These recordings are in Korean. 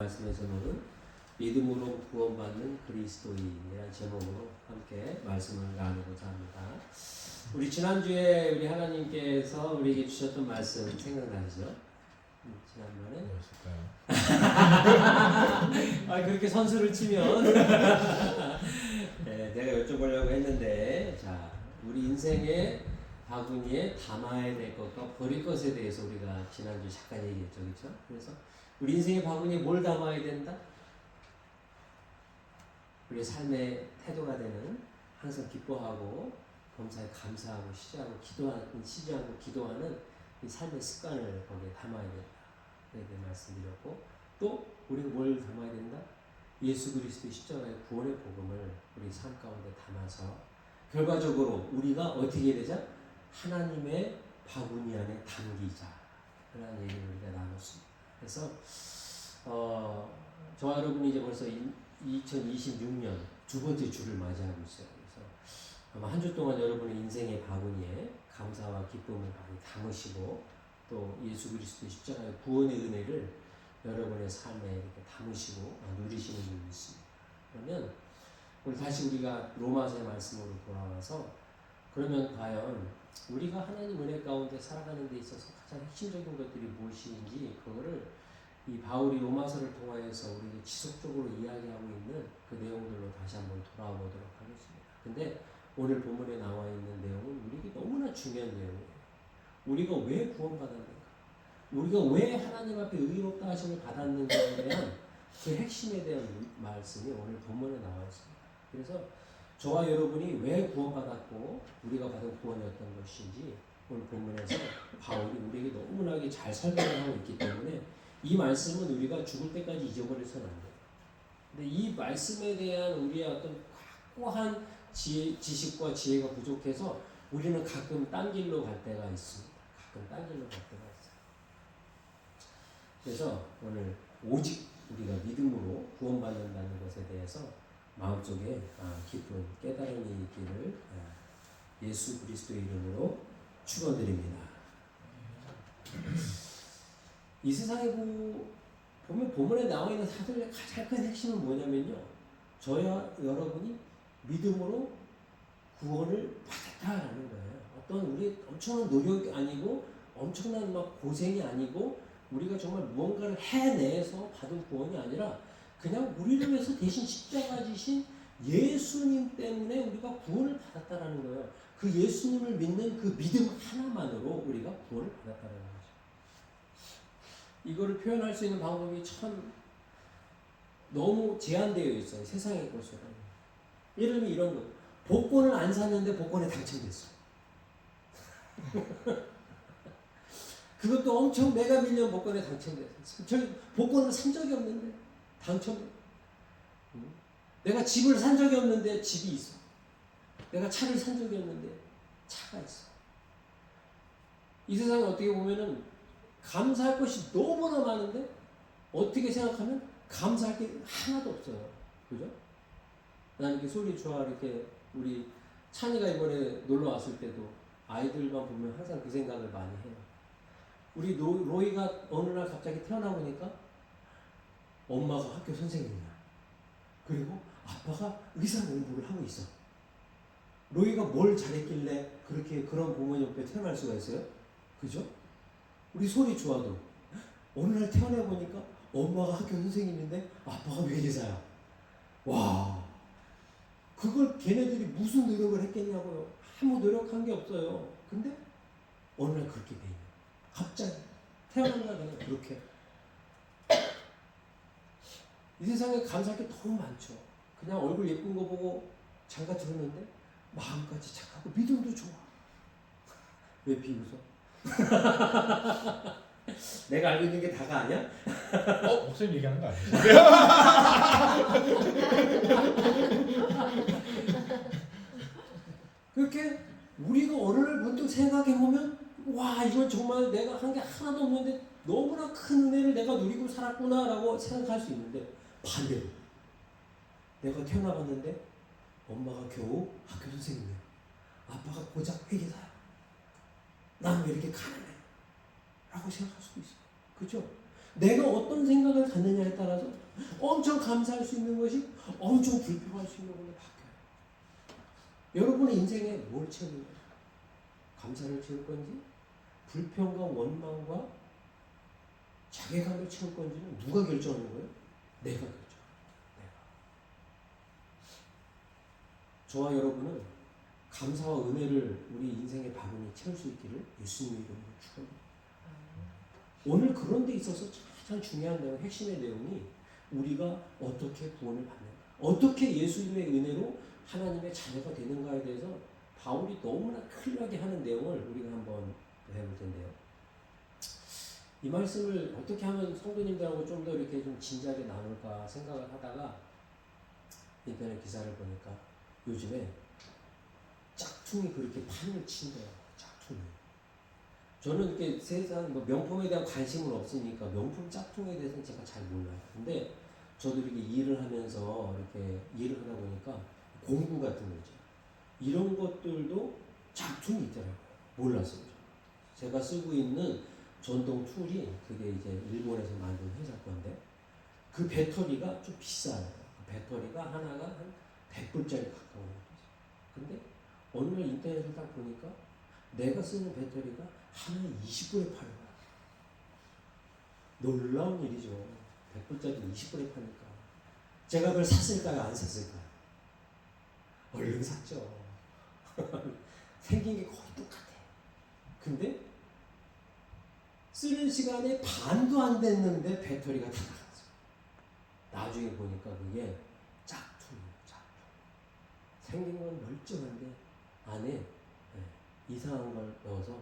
말씀의 제목은 믿음으로 구원받는 그리스도인이라는 제목으로 함께 말씀을 나누고자 합니다. 우리 지난주에 우리 하나님께서 우리에게 주셨던 말씀 생각나시죠? 지난번에 무엇일까요? 그렇게 선수를 치면 네, 내가 여쭤보려고 했는데, 자, 우리 인생의 바구니에 담아야 될 것과 버릴 것에 대해서 우리가 지난주 잠깐 얘기했죠, 그렇죠? 그래서 우리 인생의 바구니에 뭘 담아야 된다? 우리의 삶의 태도가 되는 항상 기뻐하고 범사에 감사하고 시지하고 기도하는 이 삶의 습관을 거기에 담아야 된다. 그렇게 말씀드렸고, 또 우리가 뭘 담아야 된다? 예수 그리스도의 십자가의 구원의 복음을 우리 삶 가운데 담아서 결과적으로 우리가 어떻게 되자? 하나님의 바구니 안에 담기자. 라는 얘기를 우리가 나눴습니다. 그래서 저와 여러분이 이제 벌써 2026년 두 번째 주를 맞이하고 있어요. 그래서 아마 한 주 동안 여러분의 인생의 바구니에 감사와 기쁨을 많이 담으시고, 또 예수 그리스도의 십자가의 구원의 은혜를 여러분의 삶에 이렇게 담으시고 누리시는 줄 믿습니다. 그러면 오늘 다시 우리가 로마서의 말씀으로 돌아와서, 그러면 과연 우리가 하나님 은혜 가운데 살아가는 데 있어서 가장 핵심적인 것들이 무엇인지, 그거를 이 바울이 로마서를 통하여서 우리에게 지속적으로 이야기하고 있는 그 내용들로 다시 한번 돌아보도록 하겠습니다. 근데 오늘 본문에 나와 있는 내용은 우리에게 너무나 중요한 내용이에요. 우리가 왜 구원받았는가? 우리가 왜 하나님 앞에 의롭다 하심을 받았는가에 대한 그 핵심에 대한 말씀이 오늘 본문에 나와 있습니다. 그래서 저와 여러분이 왜 구원받았고 우리가 받은 구원이 어떤 것인지 오늘 본문에서 바울이 우리에게 너무나게 잘 설명을 하고 있기 때문에 이 말씀은 우리가 죽을 때까지 잊어버려서는 안 돼요. 근데 이 말씀에 대한 우리의 어떤 확고한 지식과 지혜가 부족해서 우리는 가끔 딴 길로 갈 때가 있습니다. 가끔 딴 길로 갈 때가 있어요. 그래서 오늘 오직 우리가 믿음으로 구원받는다는 것에 대해서 마음속에 깊은 깨달음이 있기를 예수 그리스도의 이름으로 축원드립니다. 이 세상에 보면 본문에 나와 있는 사도의 가장 큰 핵심은 뭐냐면요, 저와 여러분이 믿음으로 구원을 받았다라는 거예요. 어떤 우리 엄청난 노력이 아니고 엄청난 막 고생이 아니고 우리가 정말 무언가를 해내서 받은 구원이 아니라 그냥 우리를 위해서 대신 십자가 지신 예수님 때문에 우리가 구원을 받았다라는 거예요. 그 예수님을 믿는 그 믿음 하나만으로 우리가 구원을 받았다는 거죠. 이거를 표현할 수 있는 방법이 참 너무 제한되어 있어요. 세상의 것으로. 예를 들면 이런 거. 복권을 안 샀는데 복권에 당첨됐어. 그것도 엄청 메가밀리언 복권에 당첨됐어. 저희 복권을 산 적이 없는데 당첨. 내가 집을 산 적이 없는데 집이 있어. 내가 차를 산 적이 없는데 차가 있어. 이 세상에 어떻게 보면은 감사할 것이 너무나 많은데 어떻게 생각하면 감사할 게 하나도 없어요. 그죠? 난 이렇게 소리좋아 이렇게 우리 찬이가 이번에 놀러 왔을 때도 아이들만 보면 항상 그 생각을 많이 해요. 우리 로이가 어느 날 갑자기 태어나 보니까 엄마가 학교 선생님이야. 그리고 아빠가 의사 공부를 하고 있어. 로이가 뭘 잘했길래 그렇게 그런 부모님 옆에 태어날 수가 있어요? 그죠? 우리 소리 좋아도 어느 날 태어나 보니까 엄마가 학교 선생님인데 아빠가 외제사야. 와, 그걸 걔네들이 무슨 노력을 했겠냐고요. 아무 노력한 게 없어요. 근데 어느 날 그렇게 돼 있는. 갑자기 태어난 날 그냥 그렇게. 이 세상에 감사할 게 너무 많죠. 그냥 얼굴 예쁜 거 보고 장가 들었는데 마음까지 착하고 믿음도 좋아. 왜 비웃어? 내가 알고 있는 게 다가 아니야? 목사님 얘기하는 거 아니에요? 그렇게 우리가 어느 날 문득 생각해보면 와, 이건 정말 내가 한 게 하나도 없는데 너무나 큰 은혜를 내가 누리고 살았구나라고 생각할 수 있는데, 반대로 내가 태어나봤는데 엄마가 겨우 학교 선생님이야. 아빠가 고작 회계사야. 난 왜 이렇게 가난해? 라고 생각할 수도 있어요. 그죠? 내가 어떤 생각을 갖느냐에 따라서 엄청 감사할 수 있는 것이 엄청 불평할 수 있는 걸로 바뀌어요. 여러분의 인생에 뭘 채우는 거예요? 감사를 채울 건지 불평과 원망과 자괴감을 채울 건지는 누가 결정하는 거예요? 내가 결정해요. 내가. 저와 여러분은 감사와 은혜를 우리 인생의 바구니에 채울 수 있기를 예수님의 이름으로 축원합니다. 오늘 그런 데 있어서 가장 중요한 내용, 핵심의 내용이 우리가 어떻게 구원을 받는가, 어떻게 예수님의 은혜로 하나님의 자녀가 되는가에 대해서 바울이 너무나 클리어하게 하는 내용을 우리가 한번 해볼 텐데요. 이 말씀을 어떻게 하면 성도님들하고 좀 더 이렇게 좀 진지하게 나눌까 생각을 하다가 인터넷 기사를 보니까 요즘에 짝퉁이 그렇게 판을 친대요. 짝퉁이. 저는 이렇게 세상 명품에 대한 관심은 없으니까 명품 짝퉁에 대해서는 제가 잘 몰라요. 근데 저도 이렇게 일을 하면서 이렇게 일을 하다 보니까 공구 같은 거죠. 이런 것들도 짝퉁이 있더라고요. 몰랐어요. 제가 쓰고 있는 전동 툴이 그게 이제 일본에서 만든 회사 건데 그 배터리가 좀 비싸요. 그 배터리가 하나가 한 100불짜리 가까운 거죠. 근데 어느 날 인터넷을 딱 보니까 내가 쓰는 배터리가 하나에 20불에 파는 거야. 놀라운 일이죠. 100불짜리 20불에 파니까. 제가 그걸 샀을까요? 안 샀을까요? 얼른 샀죠. 생긴 게 거의 똑같아. 근데 쓰는 시간에 반도 안 됐는데 배터리가 다 나갔어. 나중에 보니까 그게 짝퉁이에요. 짝퉁. 생긴 건 멀쩡한데 안에 이상한 걸 넣어서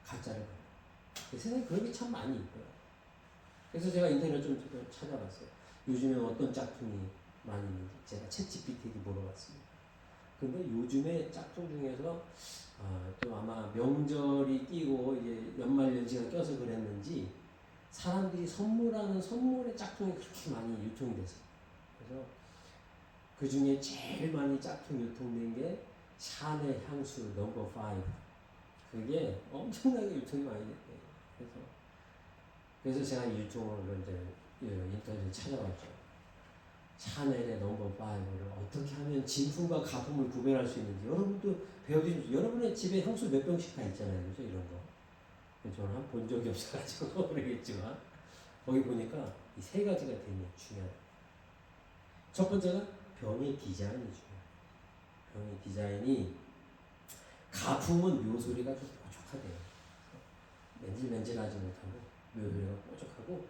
가짜를 봐요. 세상에 그런 게 참 많이 있고요. 그래서 제가 인터넷 좀 찾아봤어요. 요즘에 어떤 짝퉁이 많이 있는지 제가 챗GPT에게 물어봤습니다. 근데 요즘에 짝퉁 중에서 또 아마 명절이 끼고 이제 연말연시가 껴서 그랬는지 사람들이 선물하는 선물의 짝퉁이 그렇게 많이 유통이 됐어요. 그래서 그 중에 제일 많이 짝퉁 유통된 게 샤넬 향수 넘버 5. 그게 엄청나게 유통이 많이 됐대요. 그래서 제가 유통을 이제 인터넷에 찾아봤죠. 샤넬의 넘버 5를 어떻게 하면 진품과 가품을 구별할 수 있는지 여러분도 배워주십시오. 여러분의 집에 향수 몇 병씩 다 있잖아요. 그죠? 이런 거. 저는 본 적이 없어가지고 모르겠지만 거기 보니까 이 세 가지가 되게 중요해요. 첫 번째가 병의 디자인이 중요해요. 병의 디자인이 가품은 묘소리가 좀 뾰족하대요. 맨질맨질하지 못하고 묘소리가 뾰족하고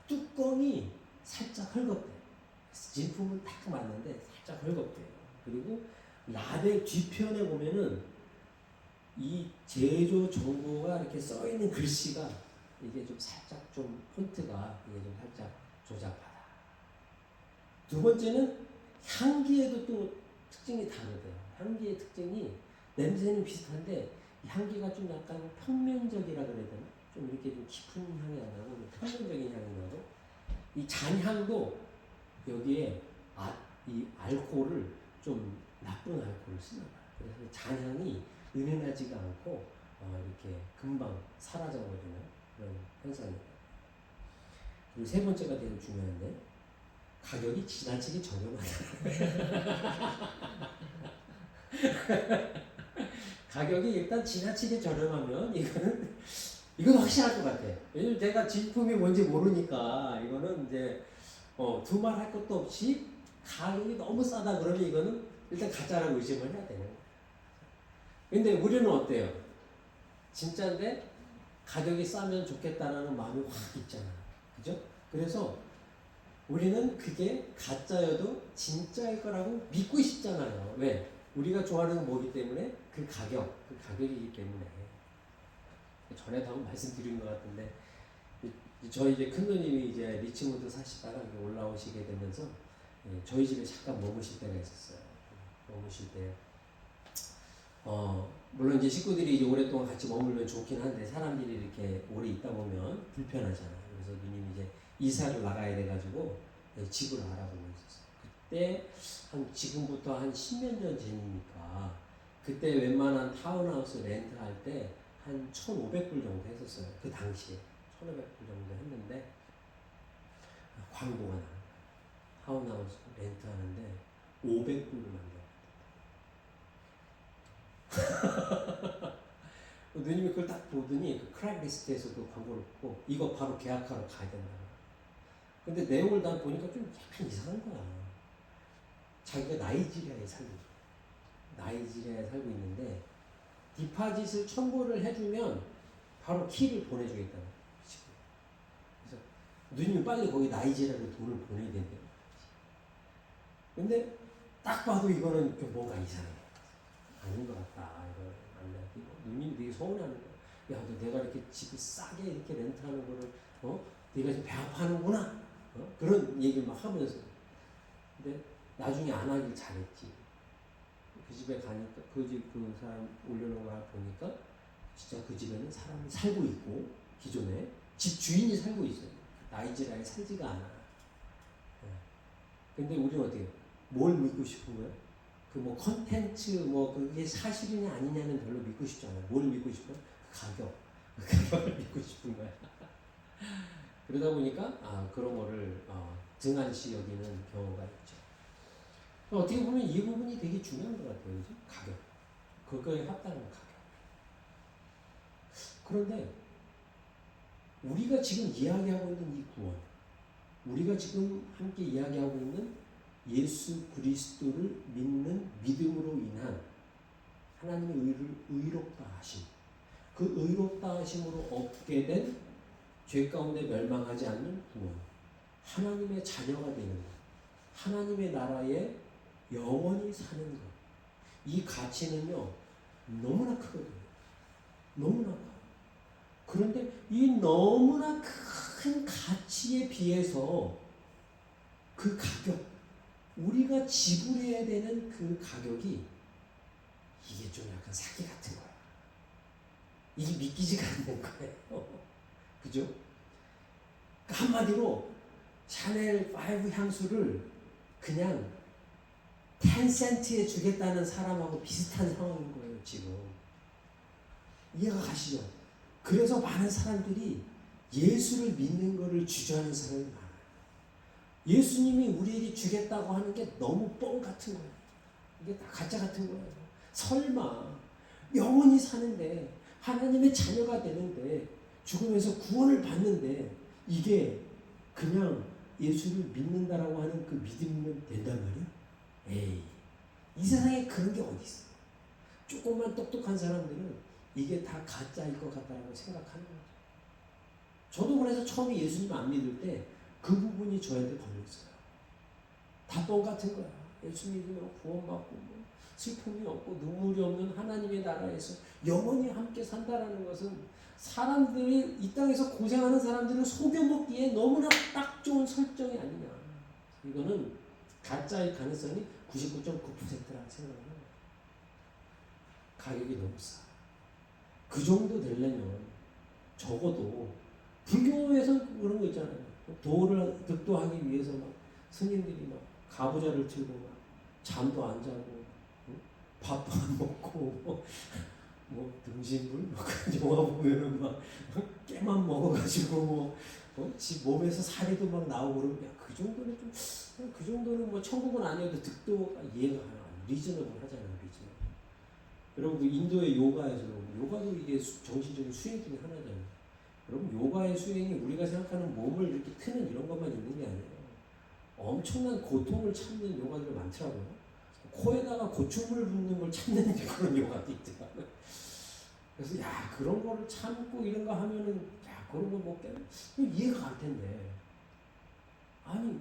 뚜껑이 살짝 헐겁대요. 진품은 딱 맞는데 살짝 헐겁대요. 그리고 라벨 뒤편에 보면은 이 제조 정보가 이렇게 써 있는 글씨가 이게 좀 살짝 좀 폰트가 이게 좀 살짝 조잡하다. 두 번째는 향기에도 또 특징이 다르대요. 향기의 특징이 냄새는 비슷한데 향기가 좀 약간 평면적이라 그래야 되나? 좀 이렇게 좀 깊은 향이 안 나고 평면적인 향이 나고 이 잔향도 여기에 이 알코올을 좀 나쁜 알코올을 쓰나 봐요. 그래서 잔향이 은은하지가 않고 이렇게 금방 사라져버리는 그런 현상입니다. 그리고 세 번째가 되게 중요한데 가격이 지나치게 저렴하다. 가격이 일단 지나치게 저렴하면 이건 확실할 것 같아. 왜냐면 제가 진품이 뭔지 모르니까 이거는 이제 두말할 것도 없이 가격이 너무 싸다 그러면 이거는 일단 가짜라고 의심을 해야 되는 거예요. 근데 우리는 어때요? 진짜인데 가격이 싸면 좋겠다라는 마음이 확 있잖아. 그죠? 그래서 우리는 그게 가짜여도 진짜일 거라고 믿고 싶잖아요. 왜? 우리가 좋아하는 건 뭐기 때문에? 그 가격이기 때문에. 전에도 한번 말씀드린 것 같은데 저희 이제 큰 누님이 이제 리치모드 사시다가 올라오시게 되면서 저희 집에 잠깐 머무실 때가 있었어요. 머무실 때 물론 이제 식구들이 이제 오랫동안 같이 머물면 좋긴 한데 사람들이 이렇게 오래 있다 보면 불편하잖아요. 그래서 누님이 이제 이사를 나가야 돼가지고 집을 알아보고 있었어요. 그때 지금부터 한 10년 전 전이니까 그때 웬만한 타운하우스 렌트할 때 한 1,500불 정도 했었어요. 그 당시에 1,500불 정도 했는데 광고가 나. 타운하우스 렌트 하는데 500불을 만들었대. 누님이 그걸 딱 보더니 그 크라이리스트에서 그 광고를 보고 이거 바로 계약하러 가야 된다. 근데 내용을 다 보니까 좀 약간 이상한 거야. 자기가 나이지리아에 살고 있는데 디파짓을 첨부를 해주면 바로 키를 보내주겠다는 거지. 그래서 누님이 빨리 거기 나이지리아로 돈을 보내야 된대요. 근데 딱 봐도 이거는 좀 뭔가 이상해. 아닌 것 같다. 이거 누님이 되게 서운해하는 거야. 야, 너 내가 이렇게 집을 싸게 이렇게 렌트하는 거를 네가 지금 배합하는구나. 그런 얘기를 막 하면서. 근데 나중에 안 하길 잘했지. 그 집에 가니까 그 사람 올려놓은 걸 보니까 진짜 그 집에는 사람이 살고 있고 기존에 집 주인이 살고 있어요. 나이지리아에 살지가 않아. 근데 우리는 어떻게 뭘 믿고 싶은 거야? 그 뭐 컨텐츠 뭐 그게 사실이냐 아니냐는 별로 믿고 싶지 않아요. 뭘 믿고 싶어요? 그 가격을 믿고 싶은 거야. 그러다 보니까 그런 거를 등한시 여기는 경우가 있죠. 어떻게 보면 이 부분이 되게 중요한 것 같아요. 그죠? 가격. 그거에 합당한 가격. 그런데 우리가 지금 이야기하고 있는 이 구원, 우리가 지금 함께 이야기하고 있는 예수 그리스도를 믿는 믿음으로 인한 하나님의 의롭다 하심, 그 의롭다 하심으로 얻게 된 죄 가운데 멸망하지 않는 구원, 하나님의 자녀가 되는 것, 하나님의 나라에 영원히 사는 것, 이 가치는요 너무나 크거든요. 너무나 커. 그런데 이 너무나 큰 가치에 비해서 그 가격, 우리가 지불해야 되는 그 가격이 이게 좀 약간 사기 같은 거야. 이게 믿기지가 않는 거예요. 그죠? 한마디로 샤넬 5 향수를 그냥 10센트에 주겠다는 사람하고 비슷한 상황인 거예요, 지금. 이해가 가시죠? 그래서 많은 사람들이 예수를 믿는 것을 주저하는 사람이 많아요. 예수님이 우리에게 주겠다고 하는 게 너무 뻥 같은 거예요. 이게 다 가짜 같은 거예요. 설마 영원히 사는데 하나님의 자녀가 되는데 죽으면서 구원을 받는데 이게 그냥 예수를 믿는다라고 하는 그 믿음이면 된단 말이야? 에이, 이 세상에 그런 게 어디 있어? 조금만 똑똑한 사람들은 이게 다 가짜일 것 같다라고 생각하는 거죠. 저도 그래서 처음에 예수님 안 믿을 때 그 부분이 저한테 걸렸어요. 다 똑같은 거야. 예수 믿으면 구원받고 뭐 슬픔이 없고 눈물이 없는 하나님의 나라에서 영원히 함께 산다라는 것은 사람들이 이 땅에서 고생하는 사람들을 속여먹기에 너무나 딱 좋은 설정이 아니냐. 이거는 가짜일 가능성이 99.9%라고 생각을 해요. 가격이 너무 싸. 그 정도 되려면 적어도 불교에서 그런 거 있잖아요. 도를 득도하기 위해서 막 스님들이 막 가부좌를 들고 막 잠도 안 자고 밥도 안 먹고 뭐 등신불 뭐 그런 영화 보면은 막 깨만 먹어가지고 지 몸에서 살이도 막 나오고 그러면 그 정도는 좀 그 정도는 뭐 천국은 아니어도 득도가 이해가 안 리저너블 하잖아요. 리저너블. 여러분 그 인도의 요가에서 요가도 이게 정신적인 수행 중에 하나잖아요. 여러분 요가의 수행이 우리가 생각하는 몸을 이렇게 트는 이런 것만 있는 게 아니에요. 엄청난 고통을 참는 요가들이 많더라고요. 코에다가 고충을 붓는 걸 참는 그런 요가도 있더라고요. 그래서 야 그런 거를 참고 이런 거 하면은 야 그런 거 뭐 이해가 갈 텐데 아니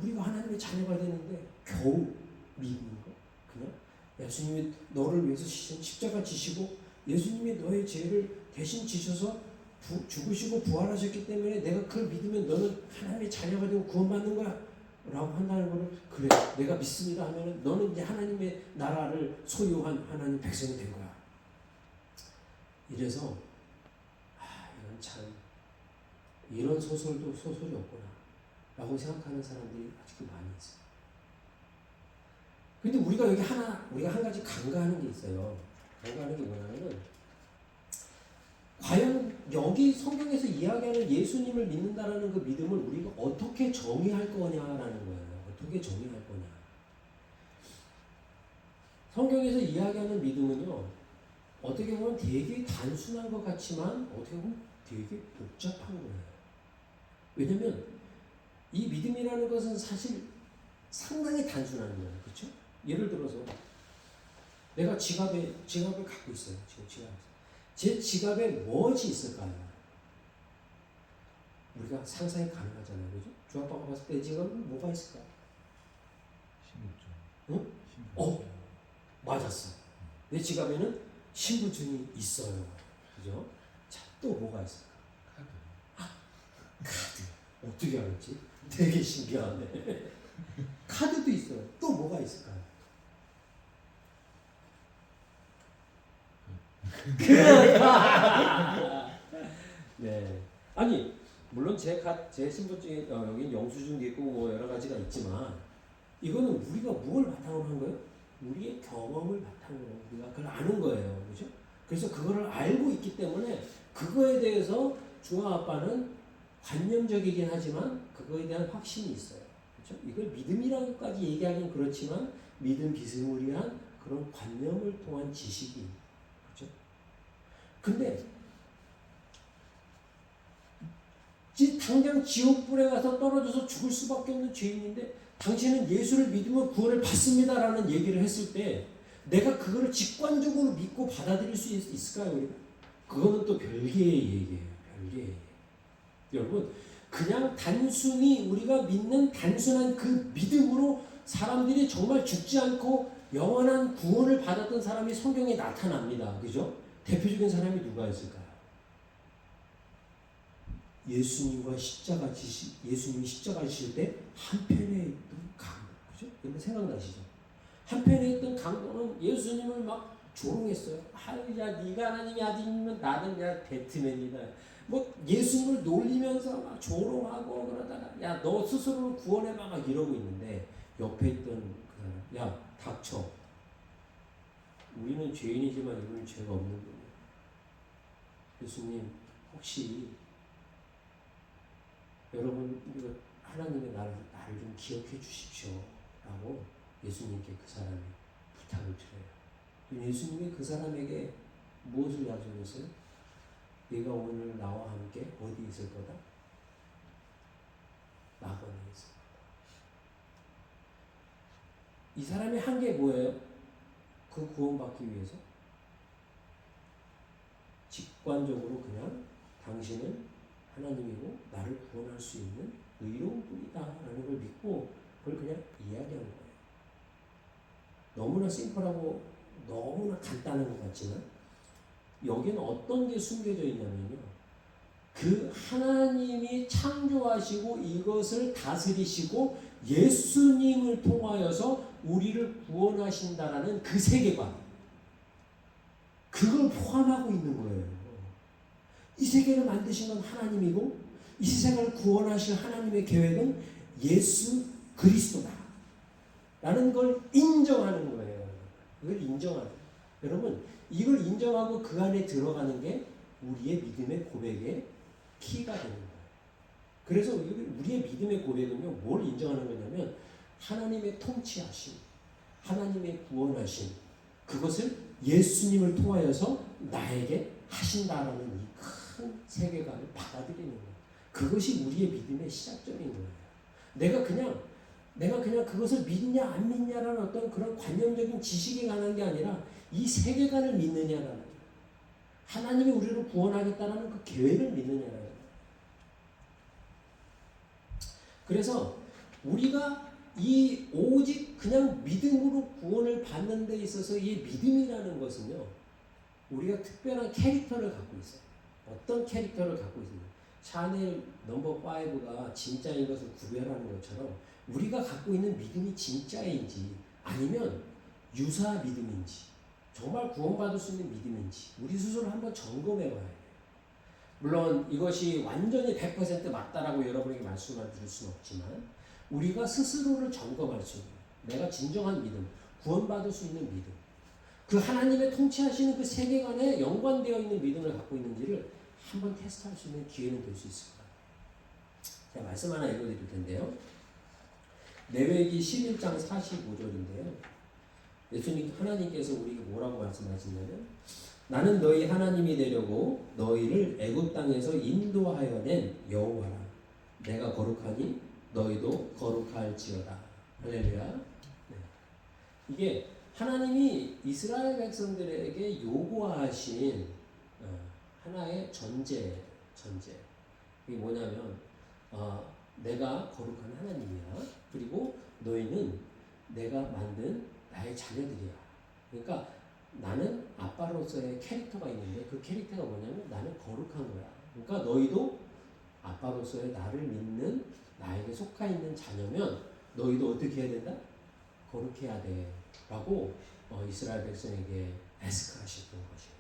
우리가 하나님의 자녀가 되는데 겨우 믿는 거 그냥 예수님이 너를 위해서 십자가 지시고 예수님이 너의 죄를 대신 지셔서 죽으시고 부활하셨기 때문에 내가 그걸 믿으면 너는 하나님의 자녀가 되고 구원받는 거야 라고 한다는 거를 그래 내가 믿습니다 하면은 너는 이제 하나님의 나라를 소유한 하나님 백성이 된 거야. 이래서 이건 참 이런 소설도 소설이 없구나 라고 생각하는 사람들이 아직도 많이 있어요. 근데 우리가 여기 우리가 한 가지 간과하는 게 있어요. 간과하는 게 뭐냐면은 과연 여기 성경에서 이야기하는 예수님을 믿는다라는 그 믿음을 우리가 어떻게 정의할 거냐라는 거예요. 어떻게 정의할 거냐. 성경에서 이야기하는 믿음은요, 어떻게 보면 되게 단순한 것 같지만 어떻게 보면 되게 복잡한 거예요. 왜냐면 이 믿음이라는 것은 사실 상당히 단순한 거예요. 그렇죠? 예를 들어서 내가 지갑을 갖고 있어요. 지금 지갑에. 제 지갑에 무엇이 있을까요? 우리가 상상이 가능하잖아요. 그죠? 주아빠가 봤을 때 내 지갑에 뭐가 있을까요? 신분증. 응? 맞았어. 내 지갑에는 신분증이 있어요. 그죠? 자, 또 뭐가 있을까? 카드. 어떻게 알았지? 되게 신기하네. 카드도 있어요. 또 뭐가 있을까요? 네. 아니, 물론 제 신분증에 여기 영수증도 있고 뭐 여러 가지가 있지만 이거는 우리가 뭘 바탕으로 한 거예요? 우리의 경험을 바탕으로 우리가 그걸 아는 거예요. 그죠? 그래서 그거를 알고 있기 때문에 그거에 대해서 주와 아빠는 관념적이긴 하지만 그거에 대한 확신이 있어요. 그렇죠? 이걸 믿음이라고까지 얘기하긴 그렇지만 믿음 비스무리한 그런 관념을 통한 지식이. 그렇죠? 근데 당장 지옥불에 가서 떨어져서 죽을 수밖에 없는 죄인인데 당신은 예수를 믿으면 구원을 받습니다라는 얘기를 했을 때 내가 그거를 직관적으로 믿고 받아들일 수 있을까요? 우리가? 그거는 또 별개의 얘기예요. 별개의 얘기. 여러분, 그냥 단순히 우리가 믿는 단순한 그 믿음으로 사람들이 정말 죽지 않고 영원한 구원을 받았던 사람이 성경에 나타납니다. 그죠? 대표적인 사람이 누가 있을까요? 예수님이 십자가 지실 때 한편에 있던 강도. 그죠? 여러분 생각나시죠? 한편에 있던 강도는 예수님을 막 조롱했어요. 야, 네가 하나님의 아들이면 나는 그냥 배트맨이다. 뭐 예수님을 놀리면서 막 조롱하고 그러다가 야, 너 스스로를 구원해봐 막 이러고 있는데 옆에 있던 그 사람, 야, 닥쳐. 우리는 죄인이지만 이분은 죄가 없는 분이야. 예수님, 혹시 여러분, 이거 하나님의 나를 좀 기억해 주십시오. 라고 예수님께 그 사람이 부탁을 드려요. 예수님이 그 사람에게 무엇을 약속했어요? 네가 오늘 나와 함께 어디 있을 거다? 낙원에 있을 거다. 이 사람이 한 게 뭐예요? 그 구원받기 위해서 직관적으로 그냥 당신은 하나님이고 나를 구원할 수 있는 의로운 분이다 라는 걸 믿고 그걸 그냥 이야기하는 거예요. 너무나 심플하고 너무나 간단한 것 같지만 여기는 어떤 게 숨겨져 있냐면요, 그 하나님이 창조하시고 이것을 다스리시고 예수님을 통하여서 우리를 구원하신다라는 그 세계관, 그걸 포함하고 있는 거예요. 이 세계를 만드신 건 하나님이고 이 세상을 구원하실 하나님의 계획은 예수 그리스도다 라는 걸 인정하는 거예요. 이걸 인정하는 거예요. 여러분, 이걸 인정하고 그 안에 들어가는 게 우리의 믿음의 고백의 키가 되는 거예요. 그래서 우리의 믿음의 고백은요, 뭘 인정하는 거냐면 하나님의 통치하심, 하나님의 구원하심, 그것을 예수님을 통하여서 나에게 하신다라는 이 큰 세계관을 받아들이는 거예요. 그것이 우리의 믿음의 시작점인 거예요. 내가 그냥 그것을 믿냐 안 믿냐라는 어떤 그런 관념적인 지식에 관한 게 아니라 이 세계관을 믿느냐라는 거예요. 하나님이 우리를 구원하겠다는 그 계획을 믿느냐라는 거예요. 그래서 우리가 이 오직 그냥 믿음으로 구원을 받는 데 있어서 이 믿음이라는 것은요, 우리가 특별한 캐릭터를 갖고 있어요. 어떤 캐릭터를 갖고 있습니다. 샤넬 넘버 5가 진짜인 것을 구별하는 것처럼 우리가 갖고 있는 믿음이 진짜인지 아니면 유사 믿음인지 정말 구원받을 수 있는 믿음인지 우리 스스로 한번 점검해 봐야 돼요. 물론 이것이 완전히 100% 맞다라고 여러분에게 말씀을 드릴 수는 없지만 우리가 스스로를 점검할 수 있는, 내가 진정한 믿음, 구원받을 수 있는 믿음, 그 하나님의 통치하시는 그 세계관에 연관되어 있는 믿음을 갖고 있는지를 한번 테스트할 수 있는 기회는 될 수 있을 거예요. 제가 말씀 하나 읽어드릴 텐데요. 레위기 11장 45절인데요. 예수님 하나님께서 우리에게 뭐라고 말씀하시냐면 나는 너희 하나님이 되려고 너희를 애굽 땅에서 인도하여 낸 여호와라. 내가 거룩하니 너희도 거룩할지어다. 할렐루야. 네. 이게 하나님이 이스라엘 백성들에게 요구하신 하나의 전제. 이게 뭐냐면 내가 거룩한 하나님이야. 그리고 너희는 내가 만든 나의 자녀들이야. 그러니까 나는 아빠로서의 캐릭터가 있는데 그 캐릭터가 뭐냐면 나는 거룩한 거야. 그러니까 너희도 아빠로서의 나를 믿는 나에게 속하 있는 자녀면 너희도 어떻게 해야 된다? 거룩해야 돼. 라고 이스라엘 백성에게 에스크하셨던 것이에요.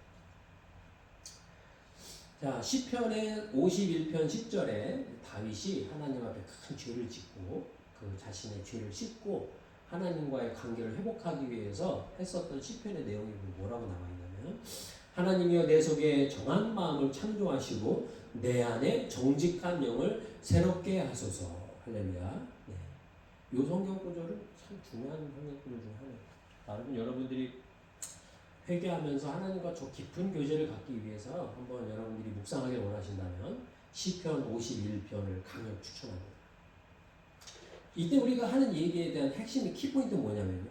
자, 시편의 51편 10절에 다윗이 하나님 앞에 큰 죄를 짓고 그 자신의 죄를 씻고 하나님과의 관계를 회복하기 위해서 했었던 시편의 내용이 뭐라고 나와 있냐면 하나님이여 내 속에 정한 마음을 창조하시고 내 안에 정직한 영을 새롭게 하소서. 할렐루야. 네. 이 성경 구절은 참 중요한 성경 구절 중 하나예요. 여러분들이 회개하면서 하나님과 저 깊은 교제를 갖기 위해서 한번 여러분들이 묵상하길 원하신다면 시편 51편을 강력 추천합니다. 이때 우리가 하는 얘기에 대한 핵심의 키포인트는 뭐냐면요.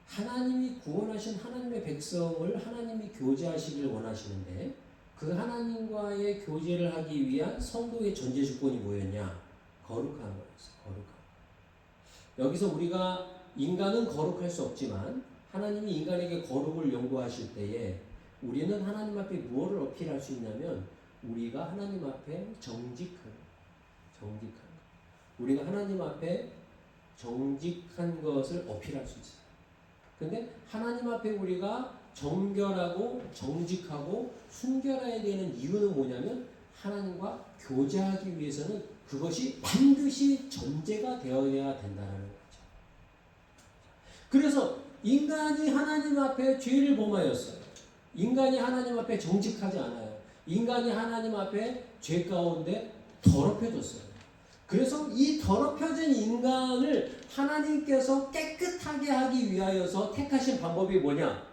하나님이 구원하신 하나님의 백성을 하나님이 교제하시길 원하시는데 그 하나님과의 교제를 하기 위한 성도의 전제 조건이 뭐였냐? 거룩한 거였어요. 거룩한. 여기서 우리가 인간은 거룩할 수 없지만 하나님이 인간에게 거룩을 요구하실 때에 우리는 하나님 앞에 무엇을 어필할 수 있냐면 우리가 하나님 앞에 정직한 우리가 하나님 앞에 정직한 것을 어필할 수 있어요. 근데 하나님 앞에 우리가 정결하고 정직하고 순결해야 되는 이유는 뭐냐면 하나님과 교제하기 위해서는 그것이 반드시 전제가 되어야 된다는 거죠. 그래서 인간이 하나님 앞에 죄를 범하였어요. 인간이 하나님 앞에 정직하지 않아요. 인간이 하나님 앞에 죄 가운데 더럽혀졌어요. 그래서 이 더럽혀진 인간을 하나님께서 깨끗하게 하기 위하여서 택하신 방법이 뭐냐?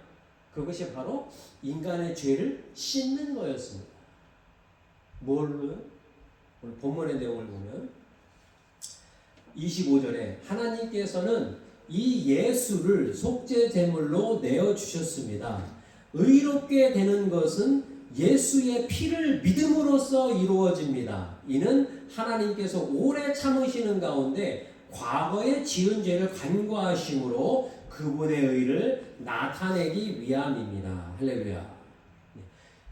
그것이 바로 인간의 죄를 씻는 거였습니다. 뭘로요? 오늘 본문의 내용을 보면 25절에 하나님께서는 이 예수를 속죄 제물로 내어 주셨습니다. 의롭게 되는 것은 예수의 피를 믿음으로써 이루어집니다. 이는 하나님께서 오래 참으시는 가운데 과거에 지은 죄를 간과하심으로 그분의 의를 나타내기 위함입니다. 할렐루야.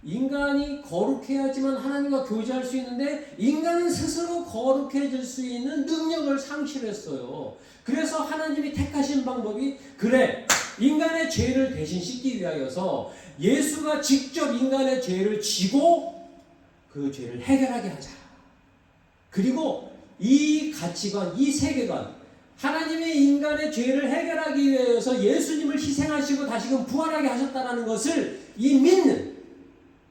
인간이 거룩해야지만 하나님과 교제할 수 있는데 인간은 스스로 거룩해질 수 있는 능력을 상실했어요. 그래서 하나님이 택하신 방법이 그래 인간의 죄를 대신 씻기 위하여서 예수가 직접 인간의 죄를 지고 그 죄를 해결하게 하자. 그리고 이 가치관, 이 세계관, 하나님의 인간의 죄를 해결하기 위해서 예수님을 희생하시고 다시금 부활하게 하셨다는 것을 이 믿는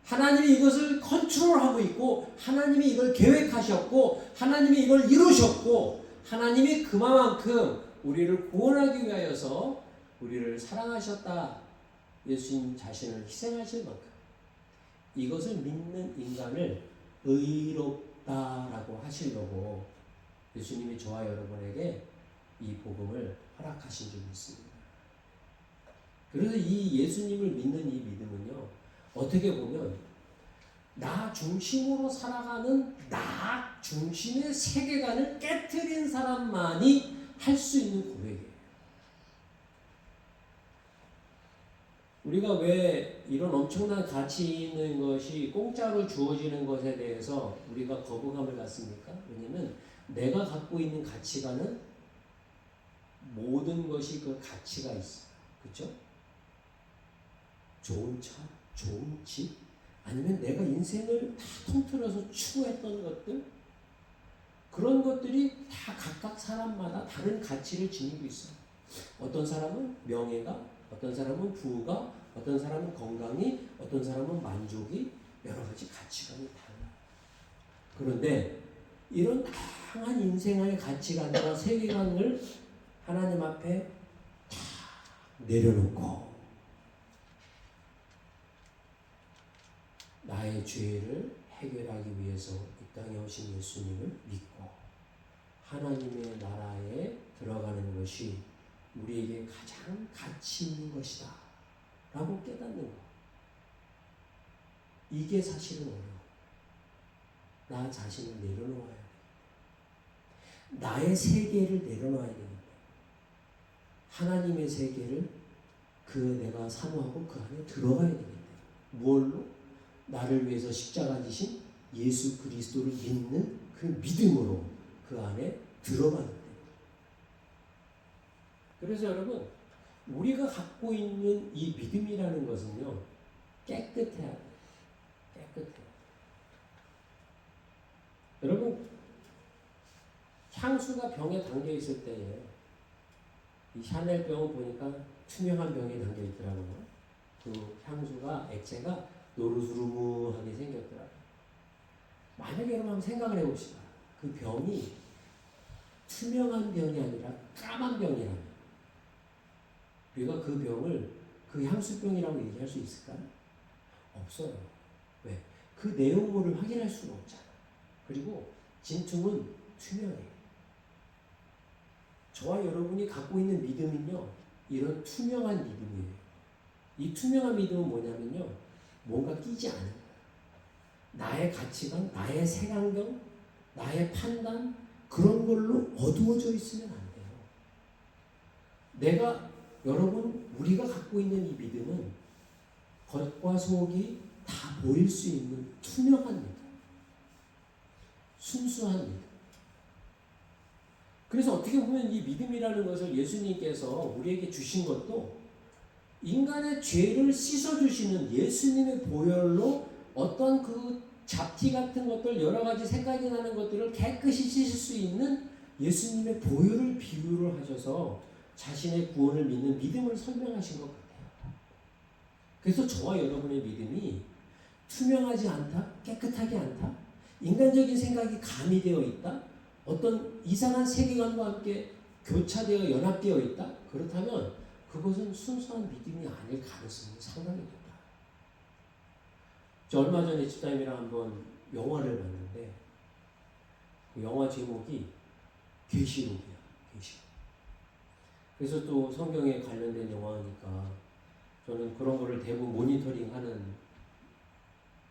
하나님이 이것을 컨트롤하고 있고 하나님이 이걸 계획하셨고 하나님이 이걸 이루셨고 하나님이 그만큼 우리를 구원하기 위하여서 우리를 사랑하셨다. 예수님 자신을 희생하실 만큼 이것을 믿는 인간을 의롭다라고 하시려고 예수님이 저와 여러분에게 이 복음을 허락하신 줄 믿습니다. 그래서 이 예수님을 믿는 이 믿음은요, 어떻게 보면 나 중심으로 살아가는 나 중심의 세계관을 깨트린 사람만이 할 수 있는 고백이에요. 우리가 왜 이런 엄청난 가치 있는 것이 공짜로 주어지는 것에 대해서 우리가 거부감을 갖습니까? 왜냐면 내가 갖고 있는 가치관은 모든 것이 그 가치가 있어요. 그렇죠? 좋은 차, 좋은 집, 아니면 내가 인생을 다 통틀어서 추구했던 것들, 그런 것들이 다 각각 사람마다 다른 가치를 지니고 있어요. 어떤 사람은 명예가, 어떤 사람은 부가, 어떤 사람은 건강이, 어떤 사람은 만족이, 여러 가지 가치관이 달라. 그런데 이런 다양한 인생의 가치관과 세계관을 하나님 앞에 다 내려놓고 나의 죄를 해결하기 위해서 이 땅에 오신 예수님을 믿고 하나님의 나라에 들어가는 것이 우리에게 가장 가치 있는 것이다 라고 깨닫는 것. 이게 사실은 어려워. 나 자신을 내려놓아야 돼. 나의 세계를 내려놔야 되는데 하나님의 세계를 그 내가 사모하고 그 안에 들어가야 되는데 무엇로? 나를 위해서 십자가 지신 예수 그리스도를 믿는 그 믿음으로 그 안에 들어가는 데. 그래서 여러분 우리가 갖고 있는 이 믿음이라는 것은요 깨끗해야 돼요. 깨끗해요. 여러분 향수가 병에 담겨 있을 때에 이 샤넬 병을 보니까 투명한 병에 담겨 있더라고요. 그 향수가 액체가 노르스르무하게 생겼더라고요. 만약에 여러분 한번 생각을 해봅시다. 그 병이 투명한 병이 아니라 까만 병이라면 우리가 그 병을 그 향수병이라고 얘기할 수 있을까요? 없어요. 왜? 그 내용물을 확인할 수가 없잖아. 그리고 진퉁은 투명해요. 저와 여러분이 갖고 있는 믿음은요 이런 투명한 믿음이에요. 이 투명한 믿음은 뭐냐면요 뭔가 끼지 않은 거예요. 나의 가치관, 나의 색안경, 나의 판단 그런 걸로 어두워져 있으면 안 돼요. 내가 여러분 우리가 갖고 있는 이 믿음은 겉과 속이 다 보일 수 있는 투명한 믿음, 순수한 믿음. 그래서 어떻게 보면 이 믿음이라는 것을 예수님께서 우리에게 주신 것도 인간의 죄를 씻어주시는 예수님의 보혈로 어떤 그 잡티 같은 것들 여러 가지 생각이 나는 것들을 깨끗이 씻을 수 있는 예수님의 보혈을 비유를 하셔서 자신의 구원을 믿는 믿음을 설명하신 것 같아요. 그래서 저와 여러분의 믿음이 투명하지 않다, 깨끗하지 않다, 인간적인 생각이 가미되어 있다, 어떤 이상한 세계관과 함께 교차되어 연합되어 있다, 그렇다면 그것은 순수한 믿음이 아닐 가능성이 상당히 높다. 저 얼마 전에 집사님이랑 한번 영화를 봤는데 그 영화 제목이 계시록이야. 계시록. 그래서 또 성경에 관련된 영화니까 저는 그런 거를 대부분 모니터링하는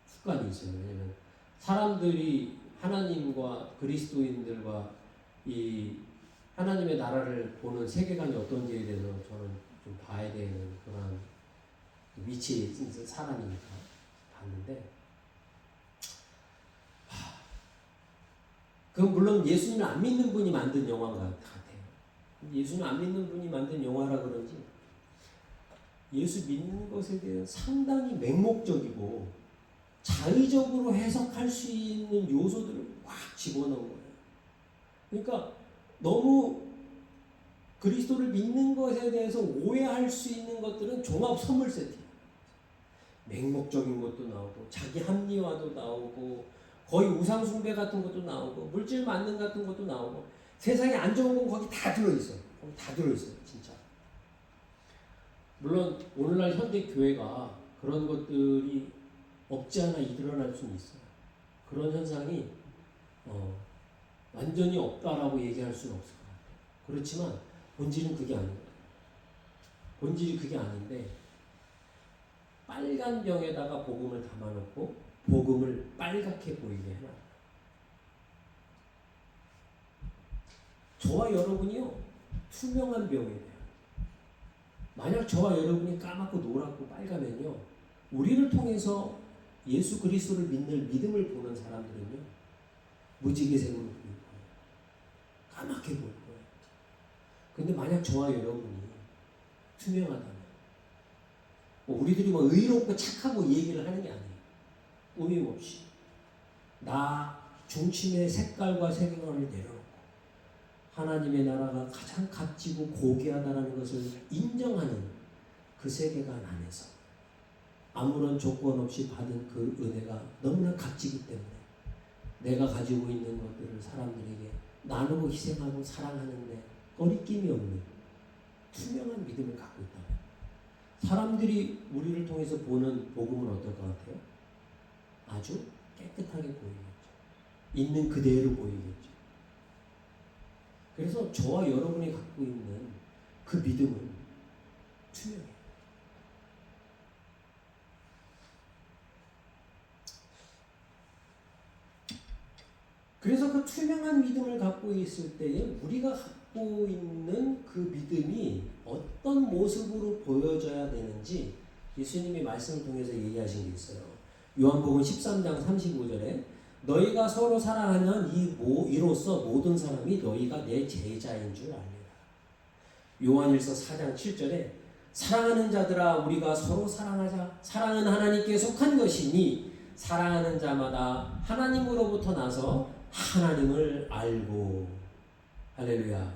습관이 있어요. 왜냐면 사람들이 하나님과 그리스도인들과 이 하나님의 나라를 보는 세계관이 어떤지에 대해서 저는 좀 봐야 되는 그런 위치에 있는 사람이니까 봤는데, 그건 물론 예수님을 안 믿는 분이 만든 영화 같아요. 예수님 안 믿는 분이 만든 영화라 그런지 예수 믿는 것에 대해 상당히 맹목적이고 자의적으로 해석할 수 있는 요소들을 꽉 집어넣은 거예요. 그러니까 너무 그리스도를 믿는 것에 대해서 오해할 수 있는 것들은 종합 선물 세트예요. 맹목적인 것도 나오고 자기 합리화도 나오고 거의 우상숭배 같은 것도 나오고 물질 만능 같은 것도 나오고 세상에 안 좋은 건 거기 다 들어있어요. 거기 다 들어있어요. 진짜. 물론 오늘날 현대 교회가 그런 것들이 없지 않아 일어날 수는 있어요. 그런 현상이 완전히 없다라고 얘기할 수는 없을 것 같아요. 그렇지만 본질은 그게 아닙니다. 본질이 그게 아닌데 빨간 병에다가 복음을 담아놓고 복음을 빨갛게 보이게 해놔. 저와 여러분이요 투명한 병이에요. 만약 저와 여러분이 까맣고 노랗고 빨가면요 우리를 통해서 예수 그리스도를 믿는 믿음을 보는 사람들은요 무지개색으로 보일 거예요. 까맣게 보일 거예요. 근데 만약 저와 여러분이 투명하다면 우리들이 뭐 의롭고 착하고 이 얘기를 하는 게 아니에요. 꾸밈없이 나 중심의 색깔과 세계관을 내려놓고 하나님의 나라가 가장 값지고 고귀하다는 것을 인정하는 그 세계관 안에서 아무런 조건 없이 받은 그 은혜가 너무나 값지기 때문에 내가 가지고 있는 것들을 사람들에게 나누고 희생하고 사랑하는데 거리낌이 없는 투명한 믿음을 갖고 있다면 사람들이 우리를 통해서 보는 복음은 어떨 것 같아요? 아주 깨끗하게 보이겠죠. 있는 그대로 보이겠죠. 그래서 저와 여러분이 갖고 있는 그 믿음은 투명해요. 그래서 그 투명한 믿음을 갖고 있을 때에 우리가 갖고 있는 그 믿음이 어떤 모습으로 보여져야 되는지 예수님이 말씀을 통해서 얘기하신 게 있어요. 요한복음 13장 35절에 너희가 서로 사랑하는 이로써 모든 사람이 너희가 내 제자인 줄 알리라. 요한일서 4장 7절에 사랑하는 자들아 우리가 서로 사랑하자. 사랑은 하나님께 속한 것이니 사랑하는 자마다 하나님으로부터 나서 하나님을 알고. 할렐루야.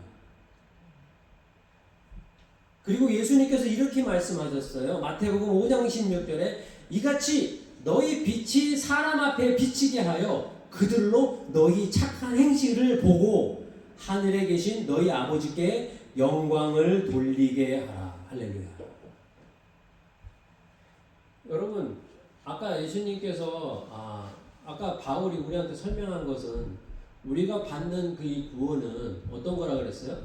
그리고 예수님께서 이렇게 말씀하셨어요. 마태복음 5장 16절에 이같이 너희 빛이 사람 앞에 비치게 하여 그들로 너희 착한 행실을 보고 하늘에 계신 너희 아버지께 영광을 돌리게 하라. 할렐루야. 여러분 아까 예수님께서 아까 바울이 우리한테 설명한 것은 우리가 받는 그 구원은 어떤 거라 그랬어요?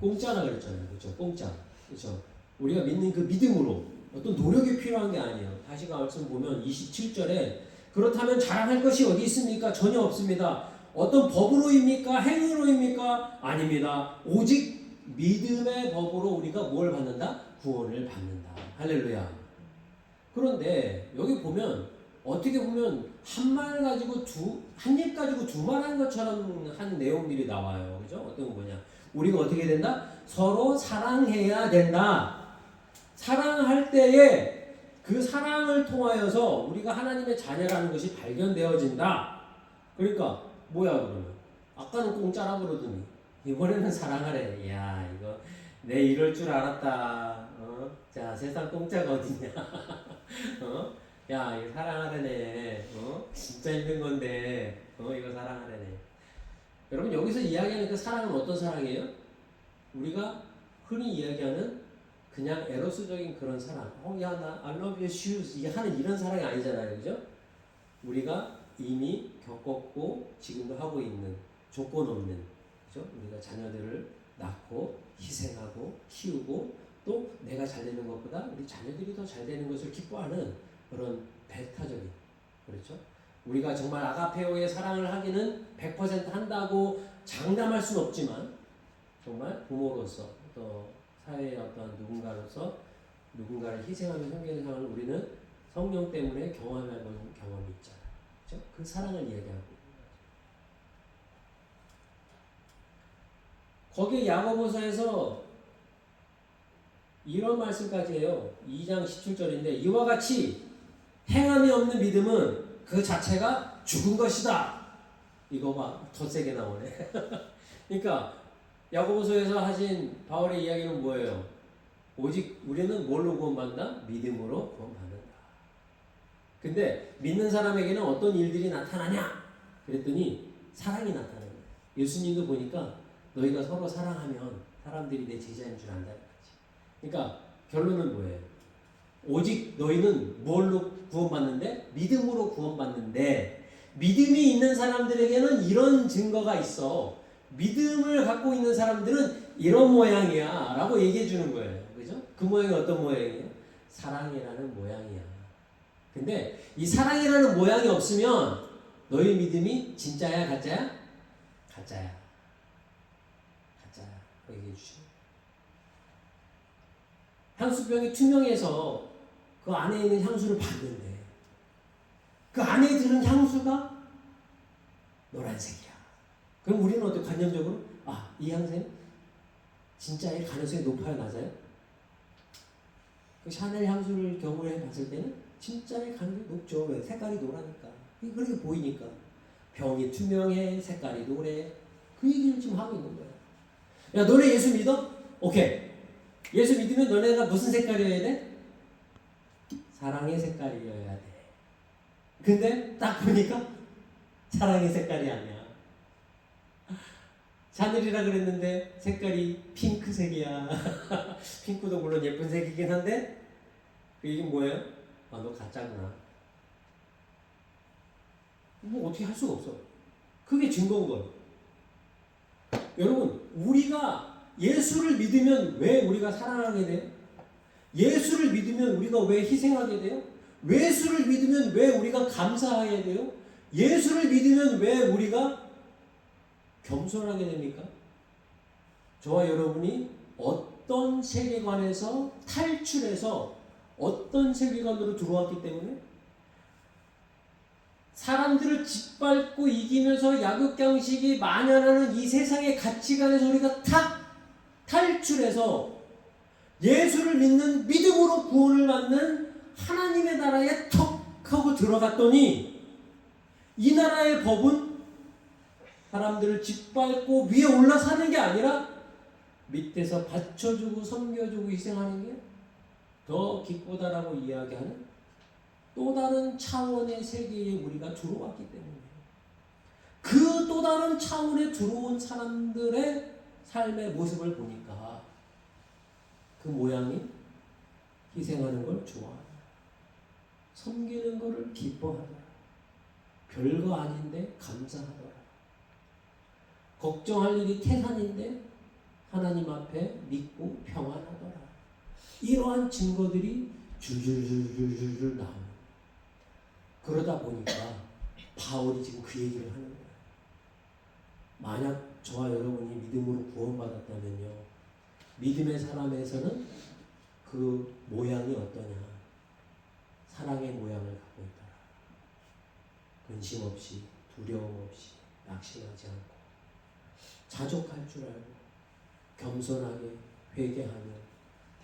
공짜라 그랬잖아요. 그렇죠? 공짜. 그렇죠? 우리가 믿는 그 믿음으로 어떤 노력이 필요한 게 아니에요. 다시 말씀 보면 27절에 그렇다면 자랑할 것이 어디 있습니까? 전혀 없습니다. 어떤 법으로입니까? 행위로입니까? 아닙니다. 오직 믿음의 법으로 우리가 뭘 받는다? 구원을 받는다. 할렐루야. 그런데 여기 보면 어떻게 보면 한 입 가지고 두 말 한 것처럼 한 내용들이 나와요. 그죠? 어떤 거 뭐냐? 우리가 어떻게 된다? 서로 사랑해야 된다. 사랑할 때에 그 사랑을 통하여서 우리가 하나님의 자녀라는 것이 발견되어진다. 그러니까 뭐야 그러면? 아까는 공짜라 그러더니 이번에는 사랑하래. 이야 이거 내 이럴 줄 알았다. 자 세상 공짜가 어딨냐? 야 이거 사랑하래네. 진짜 힘든 건데 이거 사랑하래네. 여러분 여기서 이야기하는 그 사랑은 어떤 사랑이에요? 우리가 흔히 이야기하는 그냥 에로스적인 그런 사랑. 야 나 I love your shoes 하는 이런 사랑이 아니잖아요. 그죠? 우리가 이미 겪었고 지금도 하고 있는 조건 없는, 그죠? 우리가 자녀들을 낳고 희생하고 키우고 또 내가 잘 되는 것보다 우리 자녀들이 더 잘 되는 것을 기뻐하는 그런 배타적인, 그렇죠? 우리가 정말 아가페오의 사랑을 하기는 100% 한다고 장담할 수는 없지만 정말 부모로서 또 사회의 어떤 누군가로서 누군가를 희생하며 섬기는 상황을 우리는 성령 때문에 경험해본 경험이 있잖아요. 그렇죠? 그 사랑을 이야기하고 있는 거죠. 거기에 야고보서에서 이런 말씀까지 해요. 2장 17절인데 이와 같이 행함이 없는 믿음은 그 자체가 죽은 것이다. 이거 봐. 더 세게 나오네. 그러니까 야고보서에서 하신 바울의 이야기는 뭐예요? 오직 우리는 뭘로 구원받는다? 믿음으로 구원받는다. 근데 믿는 사람에게는 어떤 일들이 나타나냐? 그랬더니 사랑이 나타나는 거예요. 예수님도 보니까 너희가 서로 사랑하면 사람들이 내 제자인 줄 안다는 거지. 그러니까 결론은 뭐예요? 오직 너희는 뭘로 구원받는데? 믿음으로 구원받는데 믿음이 있는 사람들에게는 이런 증거가 있어. 믿음을 갖고 있는 사람들은 이런 모양이야 라고 얘기해 주는 거예요. 그죠? 그 모양이 어떤 모양이에요? 사랑이라는 모양이야. 근데 이 사랑이라는 모양이 없으면 너희 믿음이 진짜야 가짜야? 가짜야. 가짜야. 그 얘기해 주시죠. 향수병이 투명해서 그 안에 있는 향수를 봤는데 그 안에 드는 향수가 노란색이야. 그럼 우리는 어떻게 관념적으로 이 향수는 진짜일 가능성이 높아요, 낮아요? 그 샤넬 향수를 경험해 봤을 때는 진짜일 가능성이 높죠. 왜? 색깔이 노라니까. 그렇게 보이니까. 병이 투명해, 색깔이 노래. 그 얘기를 지금 하고 있는 거예요. 야, 너네 예수 믿어? 오케이. 예수 믿으면 너네가 무슨 색깔이어야 돼? 사랑의 색깔이어야 돼. 근데 딱 보니까 사랑의 색깔이 아니야. 샤넬이라 그랬는데 색깔이 핑크색이야. 핑크도 물론 예쁜 색이긴 한데 이게 뭐예요? 아, 너 가짜구나. 뭐 어떻게 할 수가 없어. 그게 증거인 거예요. 여러분, 우리가 예수를 믿으면 왜 우리가 사랑하게 돼요? 예수를 믿으면 우리가 왜 희생하게 돼요? 예수를 믿으면 왜 우리가 감사하게 돼요? 예수를 믿으면 왜 우리가 겸손하게 됩니까? 저와 여러분이 어떤 세계관에서 탈출해서 어떤 세계관으로 들어왔기 때문에 사람들을 짓밟고 이기면서 약육강식이 만연하는 이 세상의 가치관에서 우리가 탁 탈출해서 예수를 믿는 믿음으로 구원을 받는 하나님의 나라에 턱 하고 들어갔더니 이 나라의 법은 사람들을 짓밟고 위에 올라서는 게 아니라 밑에서 받쳐주고 섬겨주고 희생하는 게 더 기쁘다라고 이야기하는 또 다른 차원의 세계에 우리가 들어왔기 때문에 그 또 다른 차원에 들어온 사람들의 삶의 모습을 보니까 그 모양이 희생하는 걸 좋아하더라. 섬기는 것을 기뻐하더라. 별거 아닌데 감사하더라. 걱정할 일이 태산인데 하나님 앞에 믿고 평안하더라. 이러한 증거들이 줄줄줄줄줄 나옵니다. 그러다 보니까 바울이 지금 그 얘기를 하는 거예요. 만약 저와 여러분이 믿음으로 구원받았다면요, 믿음의 사람에서는 그 모양이 어떠냐? 사랑의 모양을 갖고 있더라. 근심 없이, 두려움 없이, 낙심하지 않고, 자족할 줄 알고, 겸손하게 회개하며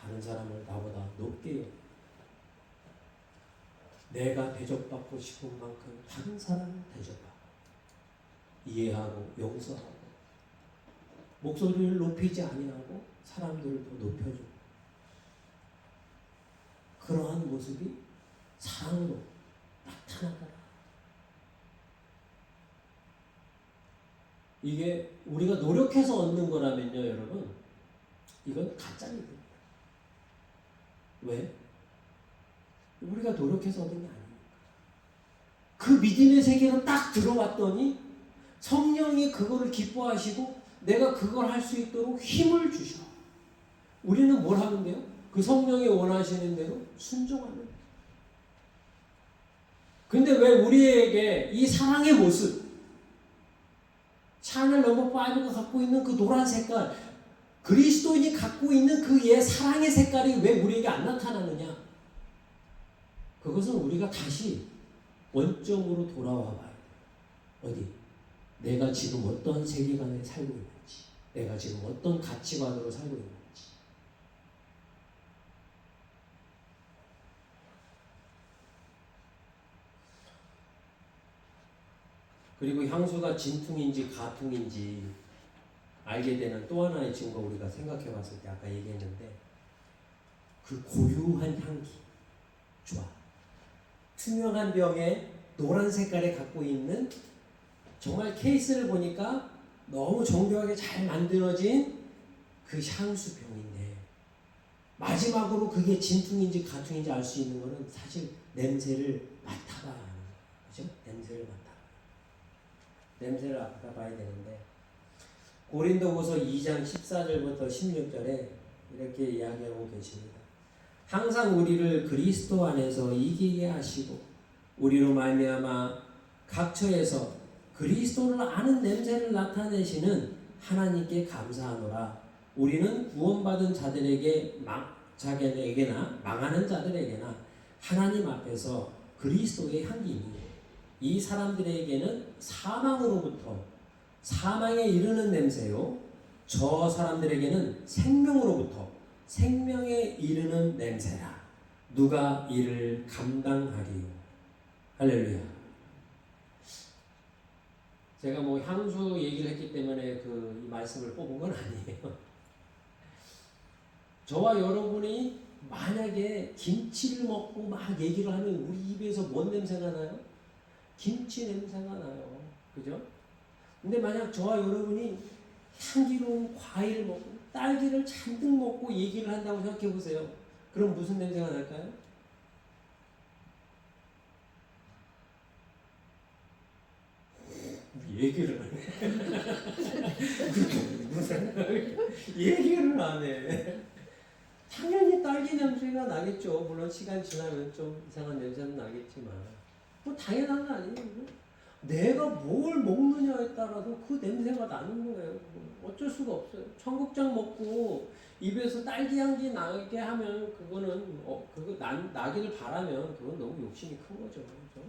다른 사람을 나보다 높게 여기고, 내가 대접받고 싶은 만큼 다른 사람을 대접하고, 이해하고 용서하고, 목소리를 높이지 아니하고 사람들을 더 높여주고, 그러한 모습이 사랑으로 나타나더라. 이게 우리가 노력해서 얻는 거라면요, 여러분, 이건 가짜 믿음이에요. 왜? 우리가 노력해서 얻은 게 아닙니까? 그 믿음의 세계로 딱 들어왔더니 성령이 그거를 기뻐하시고 내가 그걸 할 수 있도록 힘을 주셔. 우리는 뭘 하면 돼요? 그 성령이 원하시는 대로 순종하는 거예요. 근데 왜 우리에게 이 사랑의 모습, 샤넬 넘버 5가 갖고 있는 그 노란 색깔, 그리스도인이 갖고 있는 그 옛 사랑의 색깔이 왜 우리에게 안 나타나느냐? 그것은 우리가 다시 원점으로 돌아와 봐야 돼요. 어디? 내가 지금 어떤 세계관에 살고 있는지, 내가 지금 어떤 가치관으로 살고 있는지. 그리고 향수가 진퉁인지 가퉁인지 알게 되는 또 하나의 증거, 우리가 생각해 봤을 때 아까 얘기했는데 그 고유한 향기, 좋아. 투명한 병에 노란 색깔에 갖고 있는, 정말 케이스를 보니까 너무 정교하게 잘 만들어진 그 향수병인데 마지막으로 그게 진퉁인지 가퉁인지 알 수 있는 거는 사실 냄새를 맡아봐야 하는 거예요. 그죠? 냄새를 맡아봐야 되는데 고린도후서 2장 14절부터 16절에 이렇게 이야기하고 계십니다. 항상 우리를 그리스도 안에서 이기게 하시고 우리로 말미암아 각처에서 그리스도를 아는 냄새를 나타내시는 하나님께 감사하노라. 우리는 구원받은 자들에게나 망하는 자들에게나 하나님 앞에서 그리스도의 향기니 이 사람들에게는 사망으로부터 사망에 이르는 냄새요, 저 사람들에게는 생명으로부터 생명에 이르는 냄새라. 누가 이를 감당하리요? 할렐루야. 제가 뭐 향수 얘기를 했기 때문에 이 말씀을 뽑은 건 아니에요. 저와 여러분이 만약에 김치를 먹고 막 얘기를 하면 우리 입에서 뭔 냄새가 나요? 김치 냄새가 나요. 그죠? 근데 만약 저와 여러분이 향기로운 과일을 먹고 딸기를 잔뜩 먹고 얘기를 한다고 생각해 보세요. 그럼 무슨 냄새가 날까요? 얘기를 안 해. 얘기를 안 해. 당연히 딸기 냄새가 나겠죠. 물론 시간 지나면 좀 이상한 냄새는 나겠지만 뭐 당연한 거 아니에요. 내가 뭘 먹느냐에 따라서 그 냄새가 나는 거예요. 어쩔 수가 없어요. 청국장 먹고 입에서 딸기 향기 나게 하면 그거는 그거 나기를 바라면 그건 너무 욕심이 큰 거죠. 그렇죠?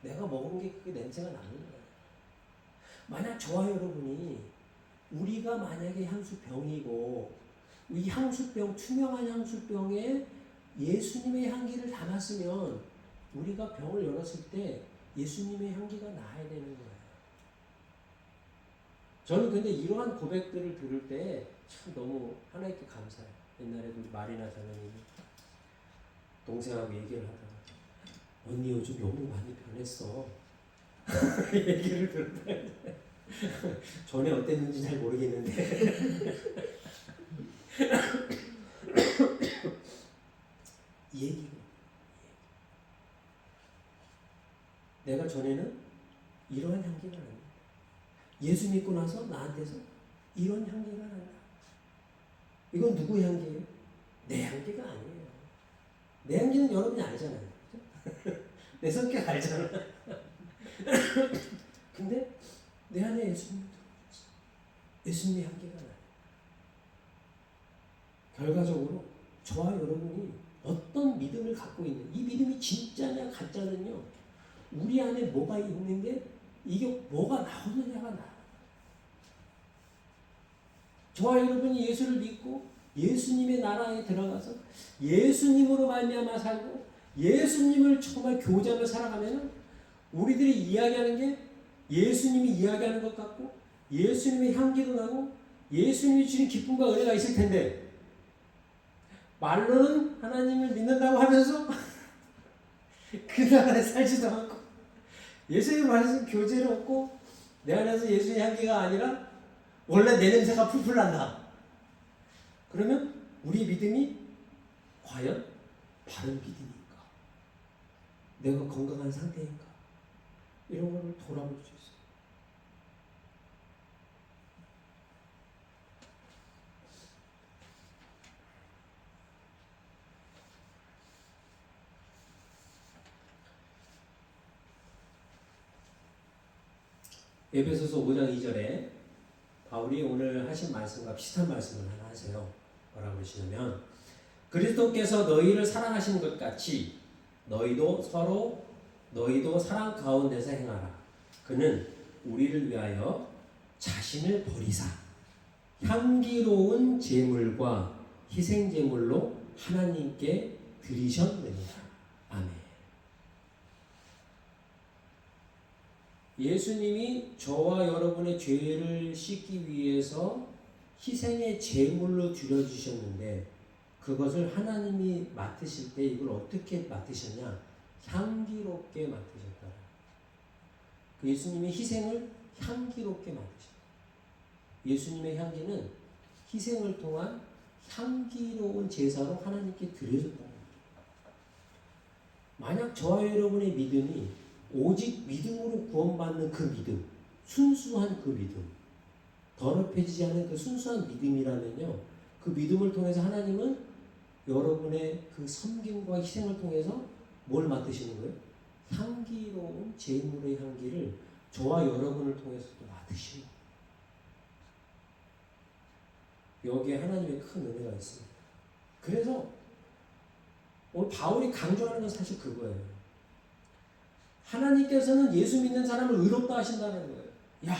내가 먹은 게 그게 냄새가 나는 거예요. 만약 저와 여러분이 우리가 만약에 향수병이고 이 향수병, 투명한 향수병에 예수님의 향기를 담았으면 우리가 병을 열었을 때 예수님의 향기가 나야 되는 거예요. 저는 근데 이러한 고백들을 들을 때 참 너무 하나님께 감사해요. 옛날에도 마리나 자매님이 동생하고 얘기를 하다가 언니 요즘 너무 많이 변했어. 얘기를 들을 때 전에 어땠는지 잘 모르겠는데 얘기가 내가 전에는 이러한 향기가 난다. 예수 믿고 나서 나한테서 이런 향기가 난다. 이건 누구 향기예요? 내 향기가 아니에요. 내 향기는 여러분이 알잖아요. 그렇죠? 내 성격 알잖아. 근데 내 안에 예수님이 들어오셨어. 예수님의 향기가 나요. 결과적으로 저와 여러분이 어떤 믿음을 갖고 있는 이 믿음이 진짜냐 가짜는요. 우리 안에 뭐가 있는 게 이게 뭐가 나오느냐가 나요. 저와 여러분이 예수를 믿고 예수님의 나라에 들어가서 예수님으로 말미암아 살고 예수님을 정말 교제하며 살아가면 우리들이 이야기하는 게 예수님이 이야기하는 것 같고 예수님의 향기도 나고 예수님이 주신 기쁨과 은혜가 있을 텐데 말로는 하나님을 믿는다고 하면서 그 나라에 살지도 않고 예수님 안에서 교제를 얻고 내 안에서 예수의 향기가 아니라 원래 내 냄새가 풀풀 난다. 그러면 우리 믿음이 과연 바른 믿음인가? 내가 건강한 상태인가? 이런 걸 돌아볼 수 있어요. 에베소서 5장 2절에 바울이 오늘 하신 말씀과 비슷한 말씀을 하나 하세요. 뭐라고 그러시냐면 그리스도께서 너희를 사랑하신 것 같이 너희도 사랑 가운데서 행하라. 그는 우리를 위하여 자신을 버리사 향기로운 제물과 희생 제물로 하나님께 드리셨느니라. 아멘. 예수님이 저와 여러분의 죄를 씻기 위해서 희생의 제물로 드려주셨는데 그것을 하나님이 맡으실 때 이걸 어떻게 맡으셨냐? 향기롭게 맡으셨다. 그 예수님이 희생을 향기롭게 맡으셨다. 예수님의 향기는 희생을 통한 향기로운 제사로 하나님께 드려졌다. 만약 저와 여러분의 믿음이 오직 믿음으로 구원받는 그 믿음, 순수한 그 믿음, 더럽혀지지 않은 그 순수한 믿음이라면요, 그 믿음을 통해서 하나님은 여러분의 그 섬김과 희생을 통해서 뭘 맡으시는 거예요? 향기로운 제물의 향기를 저와 여러분을 통해서도 맡으시고 여기에 하나님의 큰 은혜가 있습니다. 그래서 오늘 바울이 강조하는 건 사실 그거예요. 하나님께서는 예수 믿는 사람을 의롭다 하신다는 거예요. 야,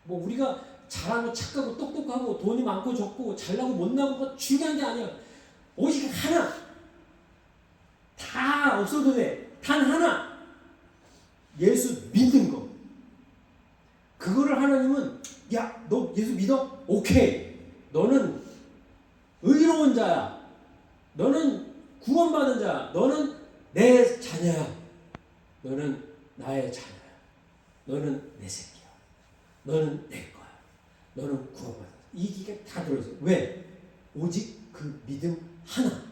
뭐 우리가 잘하고 착하고 똑똑하고 돈이 많고 적고 잘나고 못나고가 중요한 게 아니야. 오직 하나. 다 없어도 돼. 단 하나. 예수 믿는 거. 그거를 하나님은 야, 너 예수 믿어? 오케이. 너는 의로운 자야. 너는 구원받은 자야. 너는 내 자녀야. 너는 나의 자녀야. 너는 내 새끼야. 너는 내 거야. 너는 구원받았어. 이게 다 들어있어요. 왜? 오직 그 믿음 하나.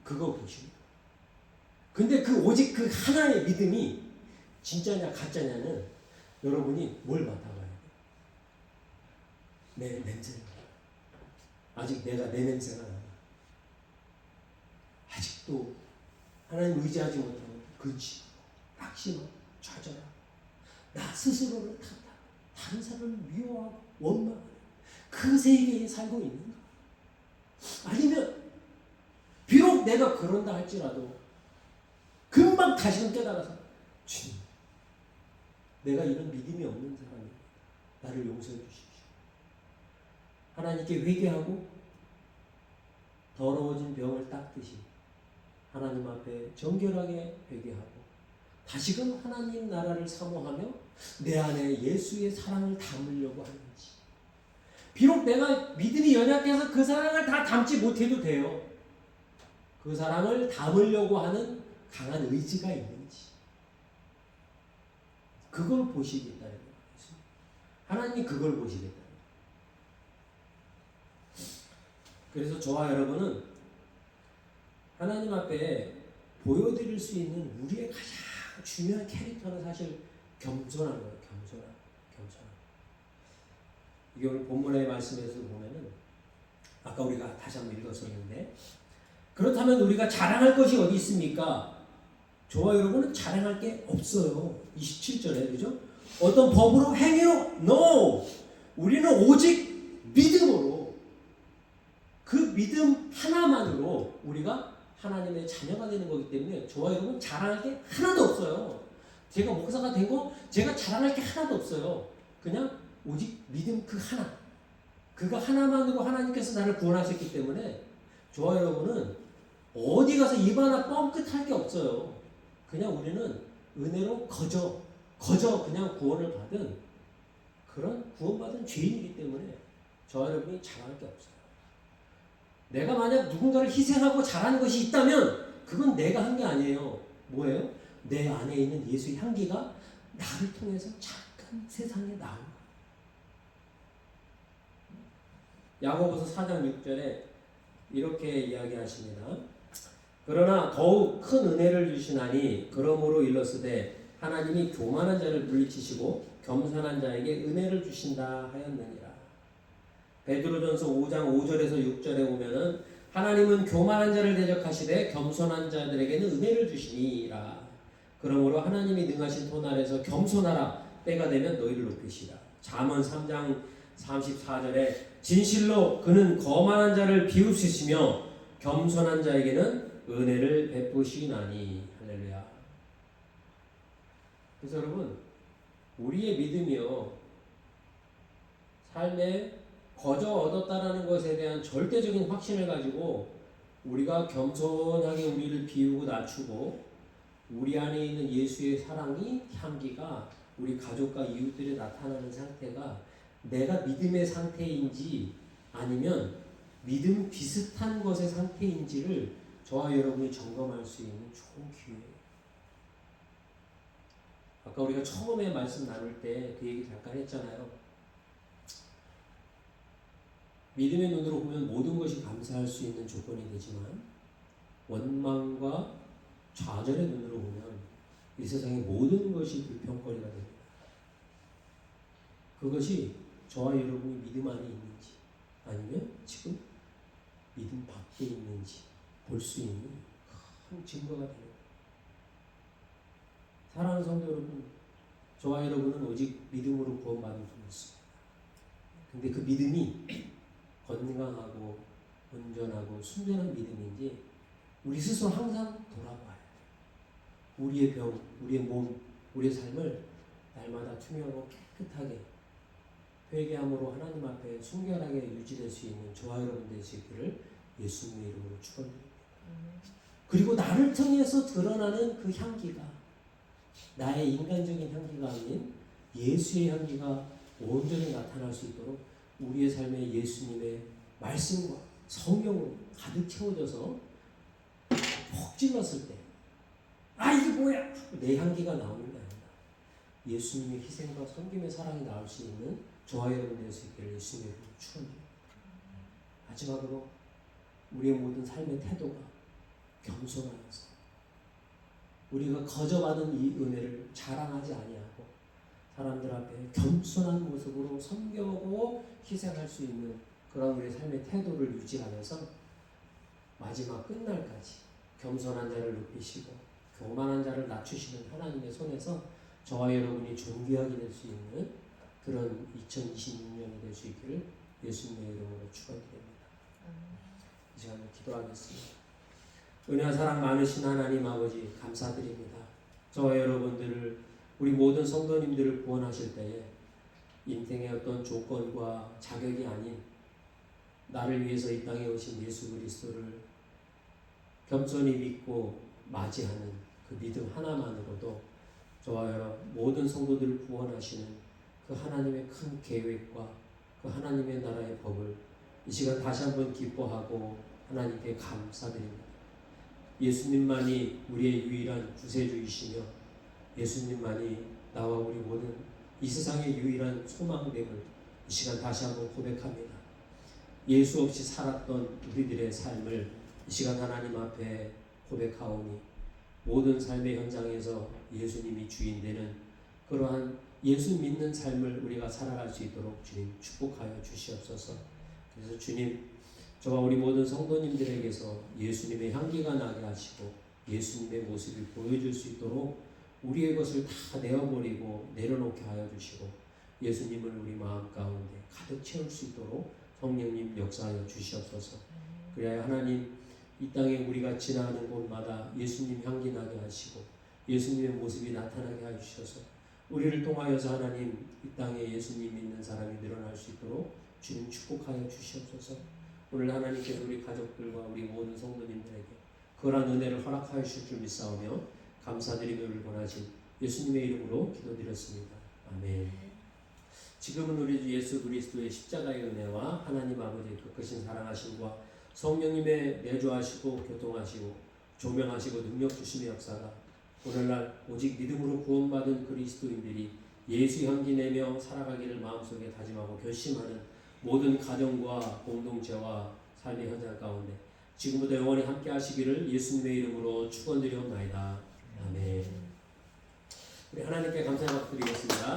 그거 보시면. 근데 그 오직 그 하나의 믿음이 진짜냐 가짜냐는 여러분이 뭘 맡아봐야 돼? 내 냄새를. 아직 내가 내 냄새가 나. 아직도 하나님 의지하지 못하고 근심, 낙심, 좌절하고 나 스스로를 탓하고 다른 사람을 미워하고 원망하는 그 세계에 살고 있는가? 아니면 비록 내가 그런다 할지라도 금방 다시금 깨달아서 주님, 내가 이런 믿음이 없는 사람이 나를 용서해 주십시오. 하나님께 회개하고 더러워진 병을 닦듯이 하나님 앞에 정결하게 회개하고 다시금 하나님 나라를 사모하며 내 안에 예수의 사랑을 담으려고 하는지, 비록 내가 믿음이 연약해서 그 사랑을 다 담지 못해도 돼요. 그 사랑을 담으려고 하는 강한 의지가 있는지, 그걸 보시겠다는 거예요. 하나님이 그걸 보시겠다. 그래서 저와 여러분은 하나님 앞에 보여드릴 수 있는 우리의 가장 중요한 캐릭터는 사실 겸손한 거예요. 겸손한. 이게 오늘 본문의 말씀에서 보면은 아까 우리가 다시 한번 읽었었는데, 그렇다면 우리가 자랑할 것이 어디 있습니까? 저와 여러분은 자랑할 게 없어요. 27절에 그죠? 어떤 법으로 행위로? No! 우리는 오직 믿음으로, 그 믿음 하나만으로 우리가 하나님의 자녀가 되는 거기 때문에 저와 여러분 자랑할 게 하나도 없어요. 제가 목사가 된 거 제가 자랑할 게 하나도 없어요. 그냥 오직 믿음 그 하나, 그가 하나만으로 하나님께서 나를 구원하셨기 때문에 저와 여러분은 어디 가서 입 하나 뻥끗할 게 없어요. 그냥 우리는 은혜로 거저 그냥 구원을 받은 그런 구원받은 죄인이기 때문에 저와 여러분이 자랑할 게 없어요. 내가 만약 누군가를 희생하고 잘하는 것이 있다면 그건 내가 한 게 아니에요. 뭐예요? 내 안에 있는 예수의 향기가 나를 통해서 잠깐 세상에 나온 거예요. 야고보서 4장 6절에 이렇게 이야기하십니다. 그러나 더욱 큰 은혜를 주시나니 그러므로 일렀으되 하나님이 교만한 자를 물리치시고 겸손한 자에게 은혜를 주신다 하였느니라. 베드로전서 5장 5절에서 6절에 보면은 하나님은 교만한 자를 대적하시되 겸손한 자들에게는 은혜를 주시니라. 그러므로 하나님이 능하신 손 아래서 겸손하라. 때가 되면 너희를 높이시라. 잠언 3장 34절에 진실로 그는 거만한 자를 비웃으시며 겸손한 자에게는 은혜를 베푸시나니. 할렐루야. 그래서 여러분, 우리의 믿음이요, 삶에 거저 얻었다라는 것에 대한 절대적인 확신을 가지고 우리가 겸손하게 우리를 비우고 낮추고 우리 안에 있는 예수의 사랑이, 향기가 우리 가족과 이웃들에 나타나는 상태가 내가 믿음의 상태인지 아니면 믿음 비슷한 것의 상태인지를 저와 여러분이 점검할 수 있는 좋은 기회예요. 아까 우리가 처음에 말씀 나눌 때 그 얘기 잠깐 했잖아요. 믿음의 눈으로 보면 모든 것이 감사할 수 있는 조건이 되지만 원망과 좌절의 눈으로 보면 이 세상의 모든 것이 불평거리가 됩니다. 그것이 저와 여러분이 믿음 안에 있는지 아니면 지금 믿음 밖에 있는지 볼 수 있는 큰 증거가 됩니다. 사랑하는 성도 여러분, 저와 여러분은 오직 믿음으로 구원받은 분이었습니다. 근데 그 믿음이 건강하고 온전하고 순전한 믿음인지 우리 스스로 항상 돌아봐야 돼요. 우리의 병, 우리의 몸, 우리의 삶을 날마다 투명하고 깨끗하게 회개함으로 하나님 앞에 순결하게 유지될 수 있는 저와 여러분 되시기를 예수님의 이름으로 축원드립니다. 그리고 나를 통해서 드러나는 그 향기가 나의 인간적인 향기가 아닌 예수의 향기가 온전히 나타날 수 있도록 우리의 삶에 예수님의 말씀과 성령으로 가득 채워져서 퍽 찔렀을 때, 아 이게 뭐야? 내 향기가 나오는 게 아니다. 예수님의 희생과 섬김의 사랑이 나올 수 있는 저와 여러분 될 수 있기를 예수님의 이름으로 축원드립니다. 마지막으로 우리의 모든 삶의 태도가 겸손하여서 우리가 거저받은 이 은혜를 자랑하지 아니하고 사람들 앞에 겸손한 모습으로 섬겨보고 희생할 수 있는 그런 우리의 삶의 태도를 유지하면서 마지막 끝날까지 겸손한 자를 높이시고 교만한 자를 낮추시는 하나님의 손에서 저와 여러분이 존귀하게 될 수 있는 그런 2026년이 될 수 있기를 예수님의 이름으로 축원드립니다. 이 시간에 기도하겠습니다. 은혜와 사랑 많으신 하나님 아버지 감사드립니다. 저와 여러분들을 우리 모든 성도님들을 구원하실 때에 인생의 어떤 조건과 자격이 아닌 나를 위해서 이 땅에 오신 예수 그리스도를 겸손히 믿고 맞이하는 그 믿음 하나만으로도 저와 여러분 모든 성도들을 구원하시는 그 하나님의 큰 계획과 그 하나님의 나라의 법을 이 시간 다시 한번 기뻐하고 하나님께 감사드립니다. 예수님만이 우리의 유일한 구세주이시며 예수님만이 나와 우리 모든 이 세상의 유일한 소망됨을 이 시간 다시 한번 고백합니다. 예수 없이 살았던 우리들의 삶을 이 시간 하나님 앞에 고백하오니 모든 삶의 현장에서 예수님이 주인 되는 그러한 예수 믿는 삶을 우리가 살아갈 수 있도록 주님 축복하여 주시옵소서. 그래서 주님 저와 우리 모든 성도님들에게서 예수님의 향기가 나게 하시고 예수님의 모습을 보여줄 수 있도록 우리의 것을 다 내어버리고 내려놓게 하여 주시고 예수님을 우리 마음 가운데 가득 채울 수 있도록 성령님 역사하여 주시옵소서. 그래야 하나님 이 땅에 우리가 지나가는 곳마다 예수님 향기 나게 하시고 예수님의 모습이 나타나게 하여 주셔서 우리를 통하여서 하나님 이 땅에 예수님 믿는 사람이 늘어날 수 있도록 주님 축복하여 주시옵소서. 오늘 하나님께서 우리 가족들과 우리 모든 성도님들에게 그러한 은혜를 허락하여 주실 줄 믿사오며 감사드리며 우리를 권하신 예수님의 이름으로 기도드렸습니다. 아멘. 지금은 우리 주 예수 그리스도의 십자가의 은혜와 하나님 아버지의 그 크신 사랑하심과 성령님의 내주하시고 교통하시고 조명하시고 능력 주심의 역사가 오늘날 오직 믿음으로 구원받은 그리스도인들이 예수 향기 내며 살아가기를 마음속에 다짐하고 결심하는 모든 가정과 공동체와 삶의 현장 가운데 지금부터 영원히 함께 하시기를 예수님의 이름으로 축원드리옵나이다. 아멘. 우리 하나님께 감사 박수 드리겠습니다.